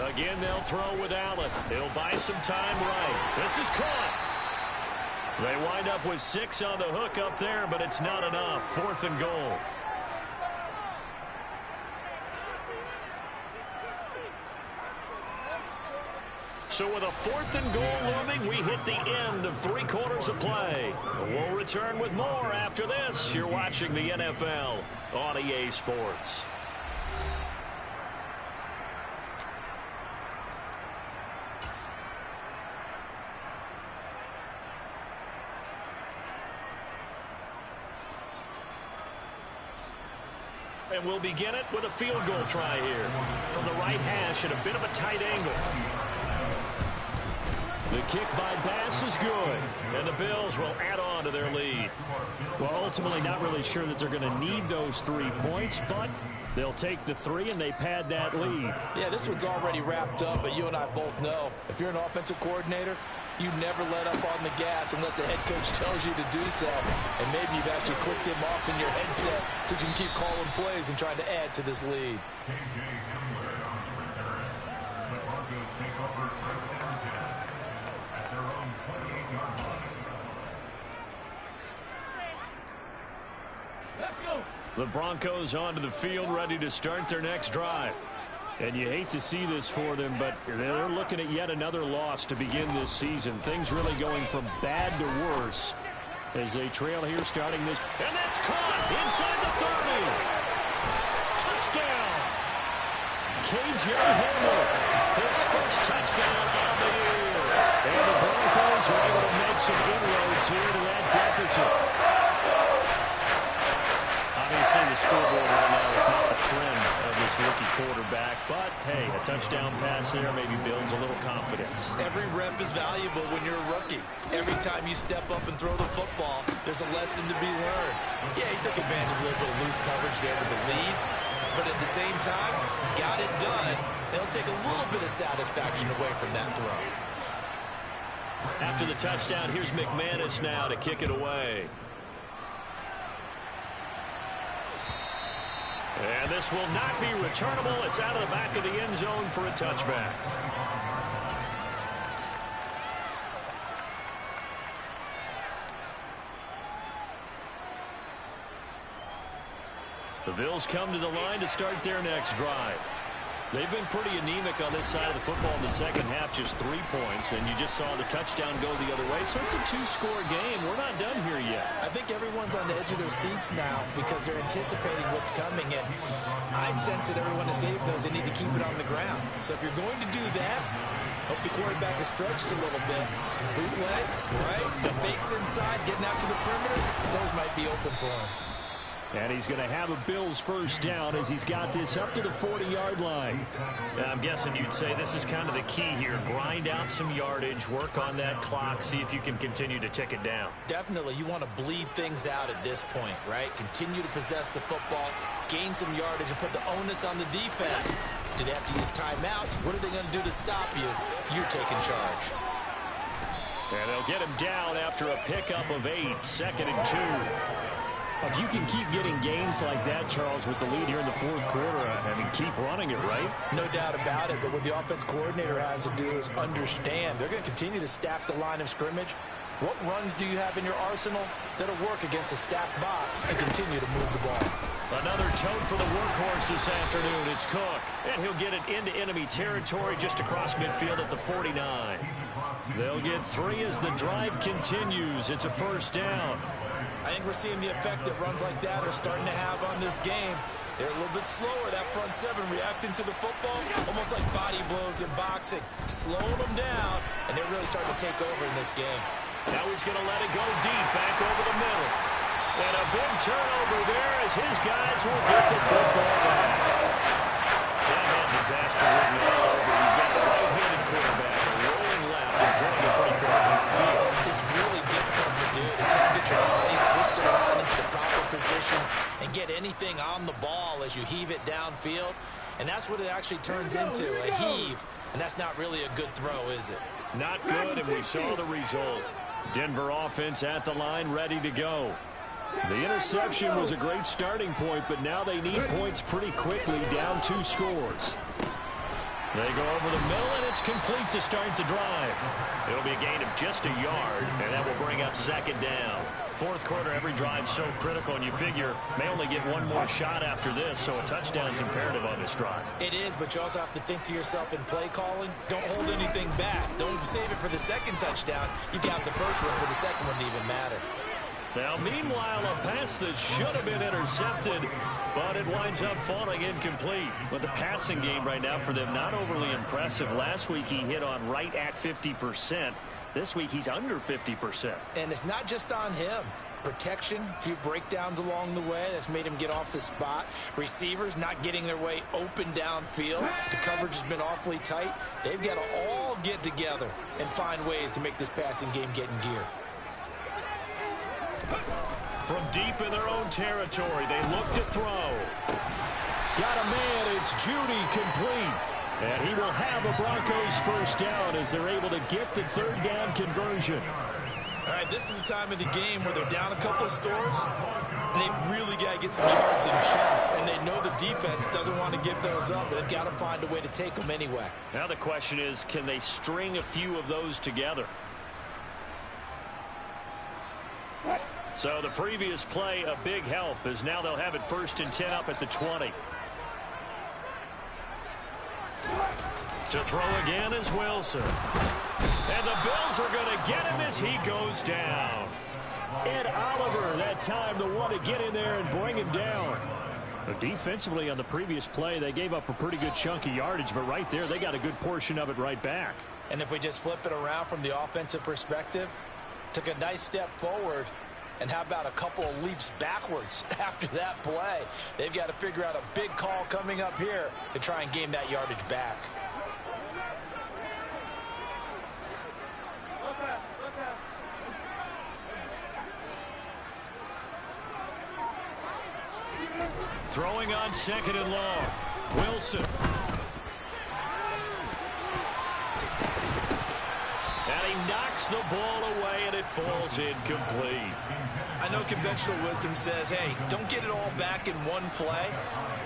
Speaker 2: Again, they'll throw with Allen. They'll buy some time right. This is caught. They wind up with 6 on the hook up there, but it's not enough. 4th and goal. So with a 4th and goal looming, we hit the end of 3 quarters of play. We'll return with more after this. You're watching the NFL on EA Sports. And we'll begin it with a field goal try here from the right hash at a bit of a tight angle. The kick by Bass is good, and the Bills will add on to their lead.
Speaker 5: Well, ultimately not really sure that they're going to need those 3 points, but they'll take the 3 and they pad that lead.
Speaker 3: Yeah, this one's already wrapped up, but you and I both know if you're an offensive coordinator, you never let up on the gas unless the head coach tells you to do so. And maybe you've actually clicked him off in your headset so you can keep calling plays and trying to add to this lead.
Speaker 4: KJ Hamler on the return. The Broncos take over first and 10 at their own 28-yard line.
Speaker 6: Let's go.
Speaker 2: The Broncos onto the field, ready to start their next drive.
Speaker 5: And you hate to see this for them, but they're looking at yet another loss to begin this season. Things really going from bad to worse as they trail here starting this.
Speaker 2: And that's caught inside the 30. Touchdown. KJ Hamler, his first touchdown of the year. And the Broncos are able to make some inroads here to that deficit.
Speaker 5: Obviously, the scoreboard right now is not the friend of this rookie quarterback, but hey, a touchdown pass there maybe builds a little confidence.
Speaker 3: Every rep is valuable when you're a rookie. Every time you step up and throw the football, there's a lesson to be learned. Yeah, he took advantage of a little bit of loose coverage there with the lead, but at the same time, got it done. It'll take a little bit of satisfaction away from that throw.
Speaker 2: After the touchdown, here's McManus now to kick it away. And this will not be returnable. It's out of the back of the end zone for a touchback. The Bills come to the line to start their next drive. They've been pretty anemic on this side of the football in the second half, just 3 points, and you just saw the touchdown go the other way. So it's a 2-score game. We're not done here yet.
Speaker 3: I think everyone's on the edge of their seats now because they're anticipating what's coming, and I sense that everyone in the stadium knows they need to keep it on the ground. So if you're going to do that, hope the quarterback is stretched a little bit. Some bootlegs, right? Some fakes inside, getting out to the perimeter. Those might be open for him.
Speaker 5: And he's going to have a Bills first down as he's got this up to the 40-yard line.
Speaker 2: I'm guessing you'd say this is kind of the key here. Grind out some yardage, work on that clock, see if you can continue to tick it down.
Speaker 3: Definitely. You want to bleed things out at this point, right? Continue to possess the football, gain some yardage, and put the onus on the defense. Do they have to use timeouts? What are they going to do to stop you? You're taking charge.
Speaker 2: And they'll get him down after a pickup of 8, 2nd and 2.
Speaker 5: If you can keep getting gains like that, Charles, with the lead here in the fourth quarter, I mean, keep running it, right?
Speaker 3: No doubt about it, but what the offense coordinator has to do is understand. They're going to continue to stack the line of scrimmage. What runs do you have in your arsenal that'll work against a stacked box and continue to move the ball?
Speaker 2: Another tote for the workhorse this afternoon. It's Cook, and he'll get it into enemy territory just across midfield at the 49. They'll get 3 as the drive continues. It's a first down.
Speaker 3: I think we're seeing the effect that runs like that are starting to have on this game. They're a little bit slower, that front 7, reacting to the football, almost like body blows in boxing, slowing them down, and they're really starting to take over in this game.
Speaker 2: Now he's going to let it go deep, back over the middle. And a big turnover there as his guys will get the football back. That had disaster written all over. You've got a right-handed quarterback, a rolling left, and throwing it pretty far downfield.
Speaker 3: It's really difficult to do, to try to get your body twisted around into the proper position and get anything on the ball as you heave it downfield. And that's what it actually turns into, a heave. And that's not really a good throw, is it?
Speaker 2: Not good, and we saw the result. Denver offense at the line, ready to go. The interception was a great starting point, but now they need points pretty quickly, down 2 scores. They go over the middle, and it's complete to start the drive. It'll be a gain of just a yard, and that will bring up 2nd down. Fourth quarter, every drive so critical, and you figure may only get one more shot after this, so a touchdown's imperative on this drive.
Speaker 3: It is, but you also have to think to yourself in play calling, don't hold anything back. Don't save it for the second touchdown. You got the first one, for the second one to even matter.
Speaker 2: Now, meanwhile, a pass that should have been intercepted, but it winds up falling incomplete. But the passing game right now for them, not overly impressive. Last week, he hit on right at 50%.
Speaker 5: This week, he's under 50%.
Speaker 3: And it's not just on him. Protection, a few breakdowns along the way. That's made him get off the spot. Receivers not getting their way open downfield. The coverage has been awfully tight. They've got to all get together and find ways to make this passing game get in gear.
Speaker 2: From deep in their own territory, they look to throw.
Speaker 5: Got a man. It's Judy, complete. And he will have a Broncos first down as they're able to get the third down conversion.
Speaker 3: All right, this is the time of the game where they're down a couple of scores, and they've really got to get some yards in chunks, and they know the defense doesn't want to give those up, but they've got to find a way to take them anyway.
Speaker 2: Now the question is, can they string a few of those together? So the previous play, a big help, as now they'll have it 1st and 10 up at the 20. To throw again is Wilson. And the Bills are going to get him as he goes down. Ed Oliver, that time, the one to get in there and bring him down. Defensively on the previous play, they gave up a pretty good chunk of yardage, but right there, they got a good portion of it right back.
Speaker 3: And if we just flip it around from the offensive perspective, took a nice step forward, and how about a couple of leaps backwards after that play? They've got to figure out a big call coming up here to try and gain that yardage back.
Speaker 2: Throwing on 2nd and long. Wilson. And he knocks the ball away, and it falls incomplete.
Speaker 3: I know conventional wisdom says, hey, don't get it all back in one play.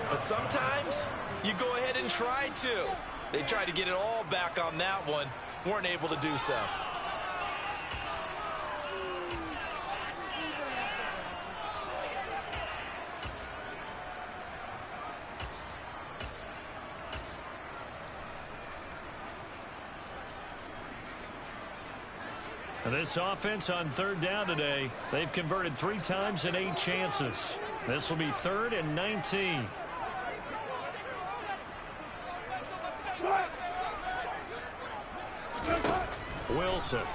Speaker 3: But sometimes you go ahead and try to. They tried to get it all back on that one. Weren't able to do so.
Speaker 2: This offense on 3rd down today, they've converted 3 times in 8 chances. This will be 3rd and 19. Wilson.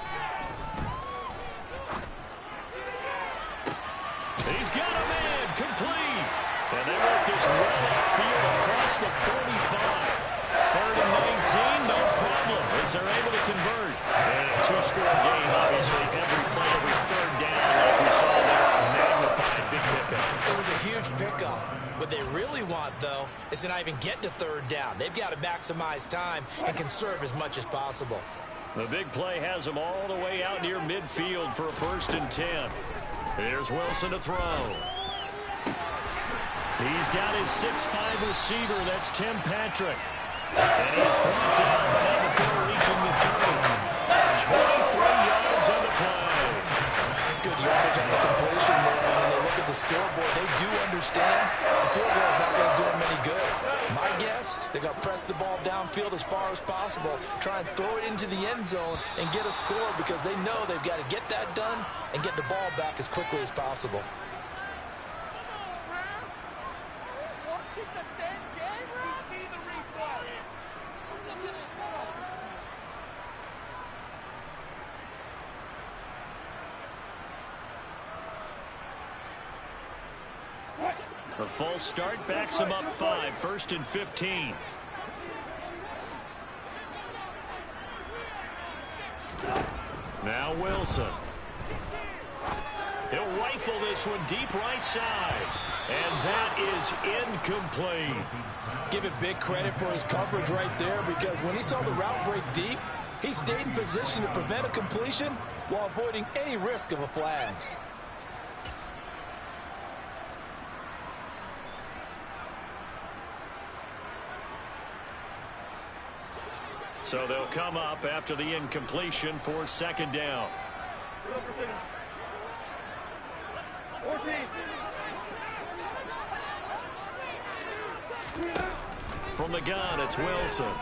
Speaker 2: He's got a man, complete. And they work this well outfield across the 45. 3rd and 19, no problem, as they're able to convert. And a 2-score game, obviously, every play, every 3rd down, like we saw there, a magnified big pickup.
Speaker 3: It was a huge pickup. What they really want, though, is to not even get to 3rd down. They've got to maximize time and conserve as much as possible.
Speaker 2: The big play has them all the way out near midfield for a 1st and 10. Here's Wilson to throw. He's got his 6'5" receiver. That's Tim Patrick. And he's brought down before reaching the 30. 23 yards on the play.
Speaker 3: Good yardage on the completion there. When they look at the scoreboard, they do understand the field goal is not going to do them any good. My guess, they're going to press the ball downfield as far as possible, try and throw it into the end zone and get a score because they know they've got to get that done and get the ball back as quickly as possible.
Speaker 6: Watching the same game to see the replay.
Speaker 2: The false start backs him up 5, 1st and 15. Now Wilson. He'll rifle this one deep right side. And that is incomplete.
Speaker 3: Give it big credit for his coverage right there because when he saw the route break deep, he stayed in position to prevent a completion while avoiding any risk of a flag.
Speaker 2: So they'll come up after the incompletion for 2nd down.
Speaker 6: 14.
Speaker 2: From the gun, it's Wilson.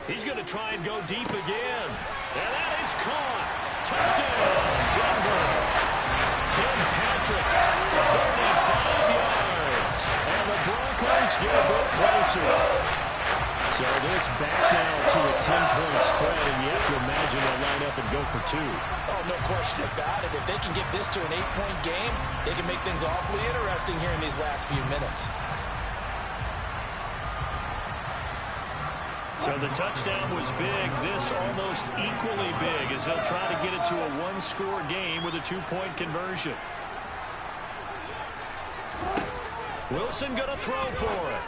Speaker 2: He's going to try and go deep again. And that is caught. Touchdown, Denver. Tim Patrick, 35 yards. And the Broncos get a bit closer.
Speaker 5: So this back now to a 10-point spread, and you have to imagine they'll line up and go for two.
Speaker 3: Oh, no question about it. If they can get this to an 8-point game, they can make things awfully interesting here in these last few minutes.
Speaker 5: So the touchdown was big. This almost equally big as they'll try to get it to a one-score game with a two-point conversion. Wilson going to throw for it.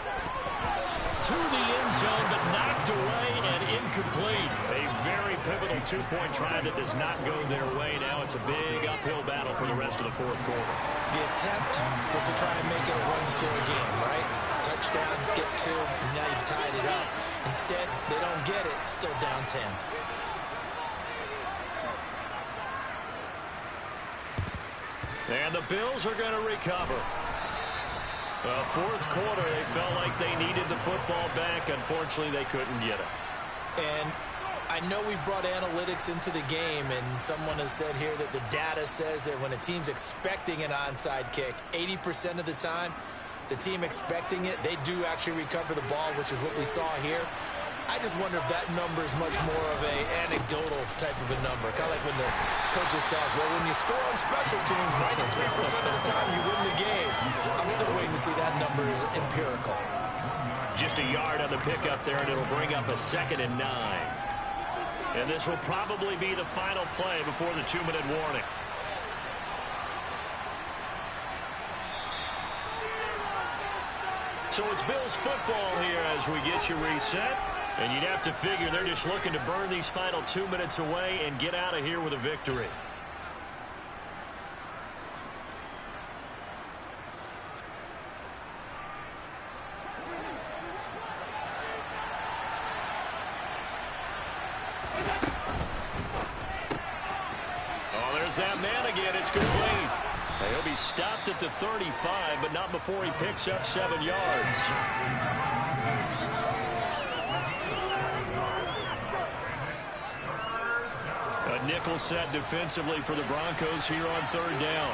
Speaker 5: To the end zone, but knocked away and incomplete. A very pivotal two-point try that does not go their way. Now it's a big uphill battle for the rest of the fourth quarter.
Speaker 3: The attempt was to try and make it a one-score game, right? Touchdown, get two, and now you've tied it up. Instead, they don't get it. Still down 10.
Speaker 5: And the Bills are going to recover. Fourth quarter, they felt like they needed the football back. Unfortunately, they couldn't get it.
Speaker 3: And I know we brought analytics into the game, and someone has said here that the data says that when a team's expecting an onside kick, 80% of the time, the team expecting it, they do actually recover the ball, which is what we saw here. I just wonder if that number is much more of an anecdotal type of a number. Kind of like when the coaches tell us, well, when you score on special teams, 93% of the time you win the game. I'm still waiting to see that number is empirical.
Speaker 5: Just a yard on the pickup there, and it'll bring up a 2nd and 9. And this will probably be the final play before the 2-minute warning. So it's Bills football here as we get you reset. And you'd have to figure they're just looking to burn these final 2 minutes away and get out of here with a victory. Oh, there's that man again. It's complete. He'll be stopped at the 35, but not before he picks up 7 yards. A nickel set defensively for the Broncos here on 3rd down.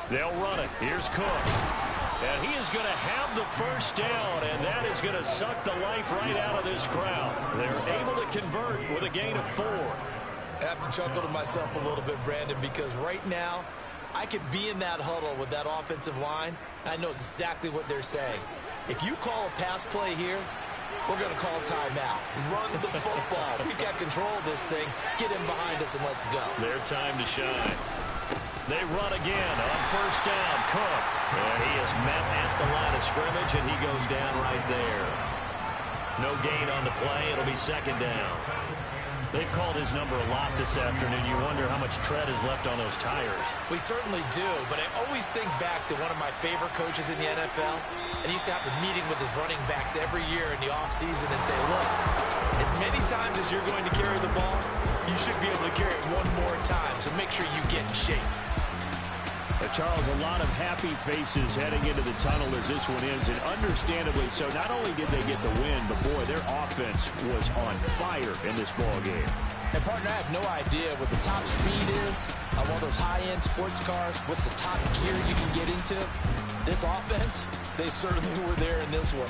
Speaker 5: They'll run it. Here's Cook. And he is going to have the first down, and that is going to suck the life right out of this crowd. They're able to convert with a gain of 4.
Speaker 3: I have to chuckle to myself a little bit, Brandon, because right now I could be in that huddle with that offensive line. I know exactly what they're saying. If you call a pass play here, we're going to call timeout. Run the football. We got control of this thing. Get in behind us and let's go.
Speaker 5: Their time to shine. They run again on 1st down. Cook. And he is met at the line of scrimmage, and he goes down right there. No gain on the play. It'll be 2nd down. They've called his number a lot this afternoon. You wonder how much tread is left on those tires.
Speaker 3: We certainly do, but I always think back to one of my favorite coaches in the NFL. And he used to have a meeting with his running backs every year in the offseason and say, look, as many times as you're going to carry the ball, you should be able to carry it one more time, so make sure you get in shape.
Speaker 5: Charles, a lot of happy faces heading into the tunnel as this one ends, and understandably so. Not only did they get the win, but boy, their offense was on fire in this ball game.
Speaker 3: And partner, I have no idea what the top speed is on one of those high-end sports cars. What's the top gear you can get into? This offense, they certainly were there in this one.